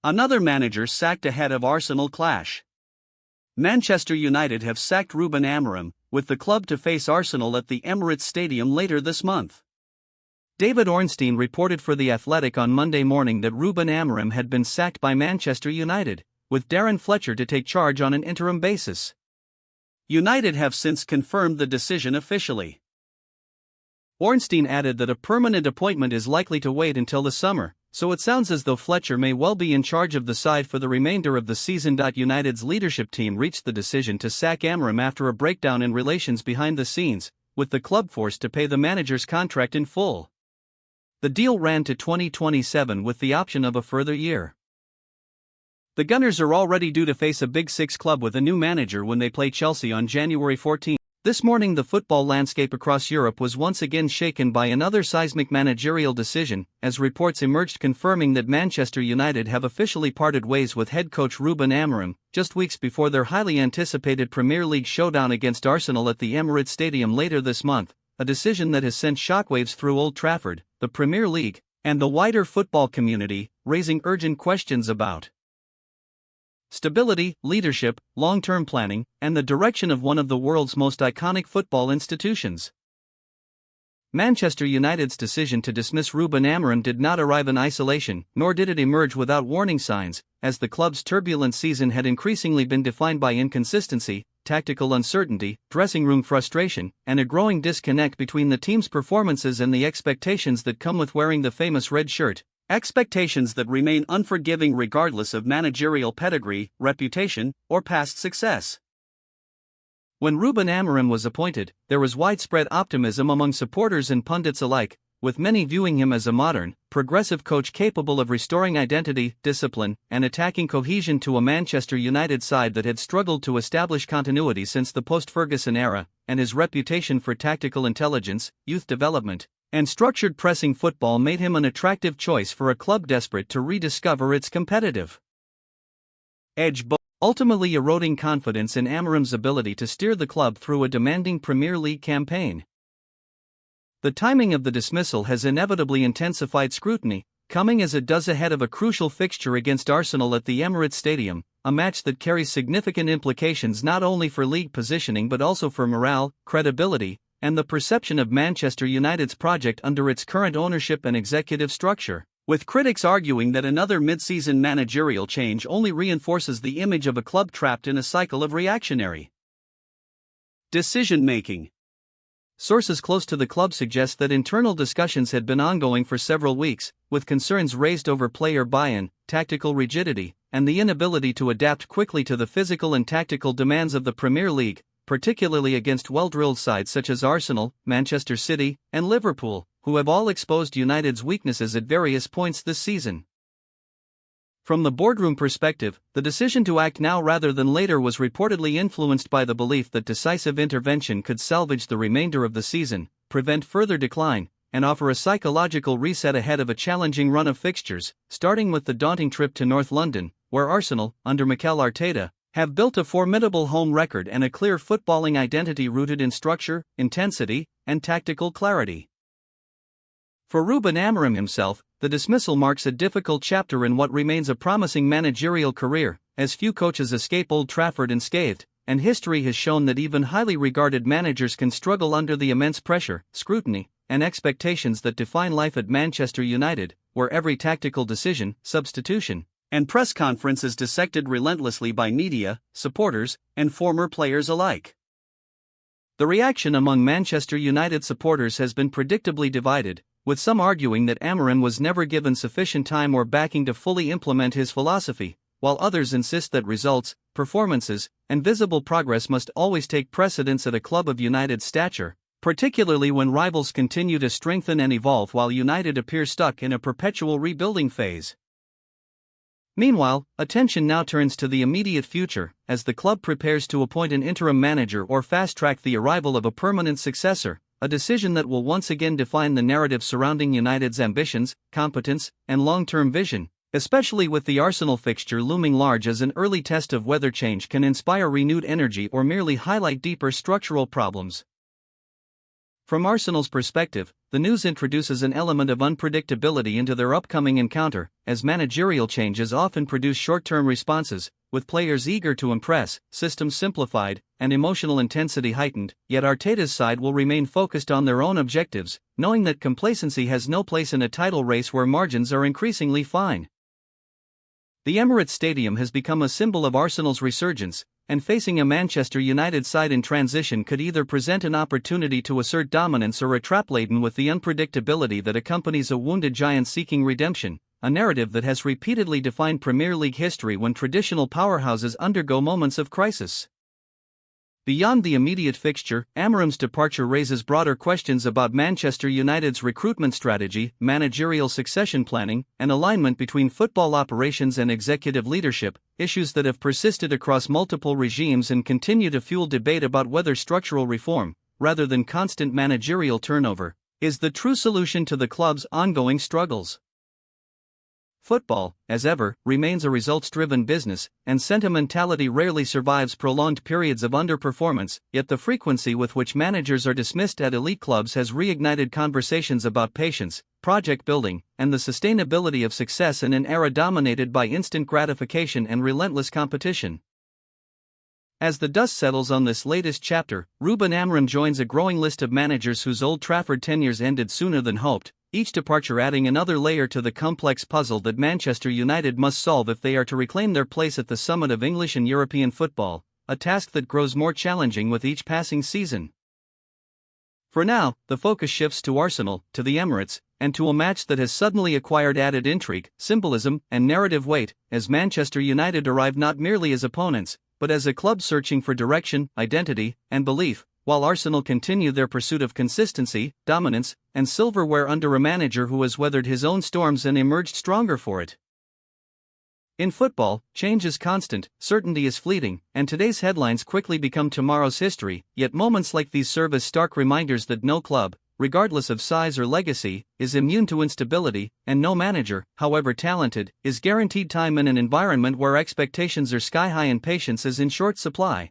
Another manager sacked ahead of Arsenal clash. Manchester United have sacked Ruben Amorim, with the club to face Arsenal at the Emirates Stadium later this month. David Ornstein reported for The Athletic on Monday morning that Ruben Amorim had been sacked by Manchester United, with Darren Fletcher to take charge on an interim basis. United have since confirmed the decision officially. Ornstein added that a permanent appointment is likely to wait until the summer, so it sounds as though Fletcher may well be in charge of the side for the remainder of the season. United's leadership team reached the decision to sack Amorim after a breakdown in relations behind the scenes, with the club forced to pay the manager's contract in full. The deal ran to 2027 with the option of a further year. The Gunners are already due to face a Big Six club with a new manager when they play Chelsea on January 14. This morning the football landscape across Europe was once again shaken by another seismic managerial decision, as reports emerged confirming that Manchester United have officially parted ways with head coach Ruben Amorim, just weeks before their highly anticipated Premier League showdown against Arsenal at the Emirates Stadium later this month, a decision that has sent shockwaves through Old Trafford, the Premier League, and the wider football community, raising urgent questions about stability, leadership, long-term planning, and the direction of one of the world's most iconic football institutions. Manchester United's decision to dismiss Ruben Amorim did not arrive in isolation, nor did it emerge without warning signs, as the club's turbulent season had increasingly been defined by inconsistency, tactical uncertainty, dressing room frustration, and a growing disconnect between the team's performances and the expectations that come with wearing the famous red shirt. Expectations that remain unforgiving regardless of managerial pedigree, reputation, or past success. When Ruben Amorim was appointed, there was widespread optimism among supporters and pundits alike, with many viewing him as a modern, progressive coach capable of restoring identity, discipline, and attacking cohesion to a Manchester United side that had struggled to establish continuity since the post-Ferguson era, and his reputation for tactical intelligence, youth development, and structured pressing football made him an attractive choice for a club desperate to rediscover its competitive edge, ultimately eroding confidence in Amorim's ability to steer the club through a demanding Premier League campaign. The timing of the dismissal has inevitably intensified scrutiny, coming as it does ahead of a crucial fixture against Arsenal at the Emirates Stadium, a match that carries significant implications not only for league positioning but also for morale, credibility, and the perception of Manchester United's project under its current ownership and executive structure, with critics arguing that another mid-season managerial change only reinforces the image of a club trapped in a cycle of reactionary decision-making. Sources close to the club suggest that internal discussions had been ongoing for several weeks, with concerns raised over player buy-in, tactical rigidity, and the inability to adapt quickly to the physical and tactical demands of the Premier League, particularly against well-drilled sides such as Arsenal, Manchester City, and Liverpool, who have all exposed United's weaknesses at various points this season. From the boardroom perspective, the decision to act now rather than later was reportedly influenced by the belief that decisive intervention could salvage the remainder of the season, prevent further decline, and offer a psychological reset ahead of a challenging run of fixtures, starting with the daunting trip to North London, where Arsenal, under Mikel Arteta, have built a formidable home record and a clear footballing identity rooted in structure, intensity, and tactical clarity. For Ruben Amorim himself, the dismissal marks a difficult chapter in what remains a promising managerial career, as few coaches escape Old Trafford unscathed, and history has shown that even highly regarded managers can struggle under the immense pressure, scrutiny, and expectations that define life at Manchester United, where every tactical decision, substitution, and press conference is dissected relentlessly by media, supporters, and former players alike. The reaction among Manchester United supporters has been predictably divided, with some arguing that Amorim was never given sufficient time or backing to fully implement his philosophy, while others insist that results, performances, and visible progress must always take precedence at a club of United's stature, particularly when rivals continue to strengthen and evolve while United appears stuck in a perpetual rebuilding phase. Meanwhile, attention now turns to the immediate future, as the club prepares to appoint an interim manager or fast-track the arrival of a permanent successor, a decision that will once again define the narrative surrounding United's ambitions, competence, and long-term vision, especially with the Arsenal fixture looming large as an early test of whether change can inspire renewed energy or merely highlight deeper structural problems. From Arsenal's perspective, the news introduces an element of unpredictability into their upcoming encounter, as managerial changes often produce short-term responses, with players eager to impress, systems simplified, and emotional intensity heightened. Yet Arteta's side will remain focused on their own objectives, knowing that complacency has no place in a title race where margins are increasingly fine. The Emirates Stadium has become a symbol of Arsenal's resurgence, and facing a Manchester United side in transition could either present an opportunity to assert dominance or a trap laden with the unpredictability that accompanies a wounded giant seeking redemption, a narrative that has repeatedly defined Premier League history when traditional powerhouses undergo moments of crisis. Beyond the immediate fixture, Amorim's departure raises broader questions about Manchester United's recruitment strategy, managerial succession planning, and alignment between football operations and executive leadership, issues that have persisted across multiple regimes and continue to fuel debate about whether structural reform, rather than constant managerial turnover, is the true solution to the club's ongoing struggles. Football, as ever, remains a results-driven business, and sentimentality rarely survives prolonged periods of underperformance, yet the frequency with which managers are dismissed at elite clubs has reignited conversations about patience, project building, and the sustainability of success in an era dominated by instant gratification and relentless competition. As the dust settles on this latest chapter, Ruben Amorim joins a growing list of managers whose Old Trafford tenures ended sooner than hoped, each departure adding another layer to the complex puzzle that Manchester United must solve if they are to reclaim their place at the summit of English and European football, a task that grows more challenging with each passing season. For now, the focus shifts to Arsenal, to the Emirates, and to a match that has suddenly acquired added intrigue, symbolism, and narrative weight, as Manchester United arrive not merely as opponents, but as a club searching for direction, identity, and belief, while Arsenal continue their pursuit of consistency, dominance, and silverware under a manager who has weathered his own storms and emerged stronger for it. In football, change is constant, certainty is fleeting, and today's headlines quickly become tomorrow's history, yet moments like these serve as stark reminders that no club, regardless of size or legacy, is immune to instability, and no manager, however talented, is guaranteed time in an environment where expectations are sky-high and patience is in short supply.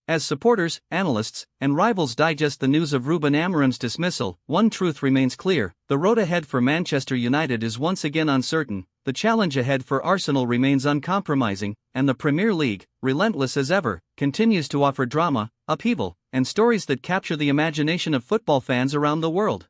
As supporters, analysts, and rivals digest the news of Ruben Amorim's dismissal, one truth remains clear: the road ahead for Manchester United is once again uncertain, the challenge ahead for Arsenal remains uncompromising, and the Premier League, relentless as ever, continues to offer drama, upheaval, and stories that capture the imagination of football fans around the world.